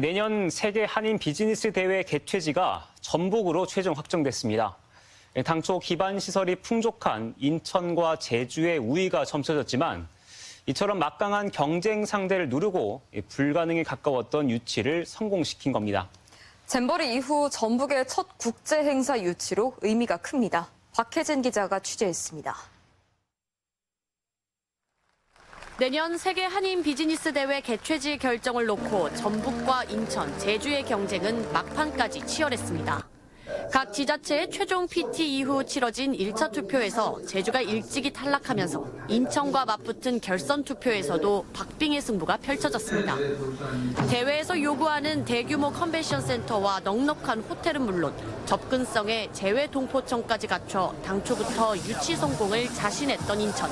내년 세계 한인 비즈니스 대회 개최지가 전북으로 최종 확정됐습니다. 당초 기반 시설이 풍족한 인천과 제주의 우위가 점쳐졌지만 이처럼 막강한 경쟁 상대를 누르고 불가능에 가까웠던 유치를 성공시킨 겁니다. 잼버리 이후 전북의 첫 국제 행사 유치로 의미가 큽니다. 박혜진 기자가 취재했습니다. 내년 세계 한인 비즈니스 대회 개최지 결정을 놓고 전북과 인천, 제주의 경쟁은 막판까지 치열했습니다. 각 지자체의 최종 PT 이후 치러진 1차 투표에서 제주가 일찍이 탈락하면서 인천과 맞붙은 결선 투표에서도 박빙의 승부가 펼쳐졌습니다. 대회에서 요구하는 대규모 컨벤션 센터와 넉넉한 호텔은 물론 접근성에 제외 동포청까지 갖춰 당초부터 유치 성공을 자신했던 인천.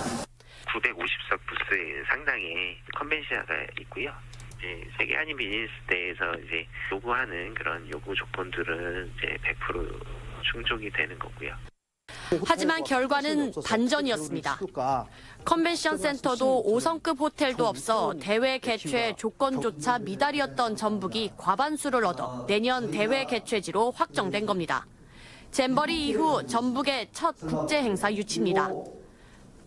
950석 부스에 상당히 컨벤션가 있고요. 이제 세계 한인 비즈니스 대회에서 이제 요구하는 그런 요구 조건들은 이제 100% 충족이 되는 거고요. 하지만 결과는 반전이었습니다. 컨벤션 센터도 5성급 호텔도 없어 대회 개최 조건조차 미달이었던 전북이 과반수를 얻어 내년 대회 개최지로 확정된 겁니다. 잼버리 이후 전북의 첫 국제 행사 유치입니다.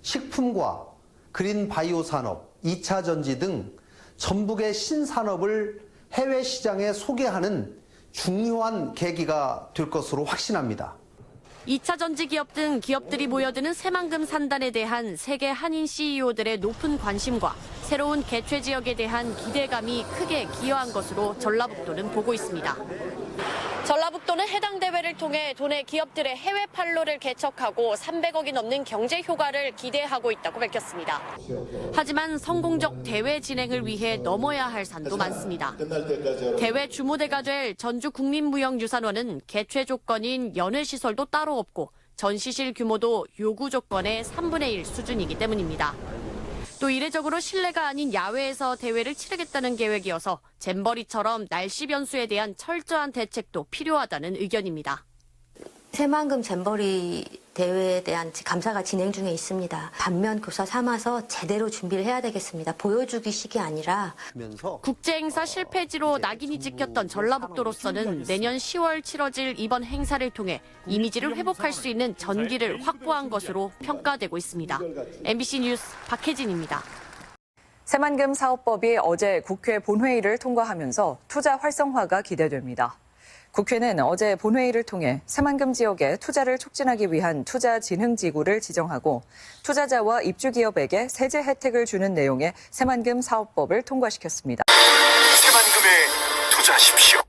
식품과 그린 바이오 산업, 2차 전지 등 전북의 신산업을 해외 시장에 소개하는 중요한 계기가 될 것으로 확신합니다. 2차 전지 기업 등 기업들이 모여드는 새만금 산단에 대한 세계 한인 CEO들의 높은 관심과 새로운 개최 지역에 대한 기대감이 크게 기여한 것으로 전라북도는 보고 있습니다. 전라북도는 해당 대회를 통해 도내 기업들의 해외 판로를 개척하고 300억이 넘는 경제 효과를 기대하고 있다고 밝혔습니다. 하지만 성공적 대회 진행을 위해 넘어야 할 산도 많습니다. 대회 주무대가 될 전주국립무형유산원은 개최 조건인 연회시설도 따로 없고 전시실 규모도 요구 조건의 3분의 1 수준이기 때문입니다. 또 이례적으로 실내가 아닌 야외에서 대회를 치르겠다는 계획이어서 잼버리처럼 날씨 변수에 대한 철저한 대책도 필요하다는 의견입니다. 새만금 잼버리 대회에 대한 감사가 진행 중에 있습니다. 반면 교사 삼아서 제대로 준비를 해야 되겠습니다. 보여주기식이 아니라. 국제 행사 실패지로 낙인이 찍혔던 전라북도로서는 내년 10월 치러질 이번 행사를 통해 이미지를 회복할 수 있는 전기를 확보한 것으로 평가되고 있습니다. MBC 뉴스 박혜진입니다. 새만금 사업법이 어제 국회 본회의를 통과하면서 투자 활성화가 기대됩니다. 국회는 어제 본회의를 통해 새만금 지역에 투자를 촉진하기 위한 투자진흥지구를 지정하고 투자자와 입주기업에게 세제 혜택을 주는 내용의 새만금 사업법을 통과시켰습니다. 새만금에 투자하십시오.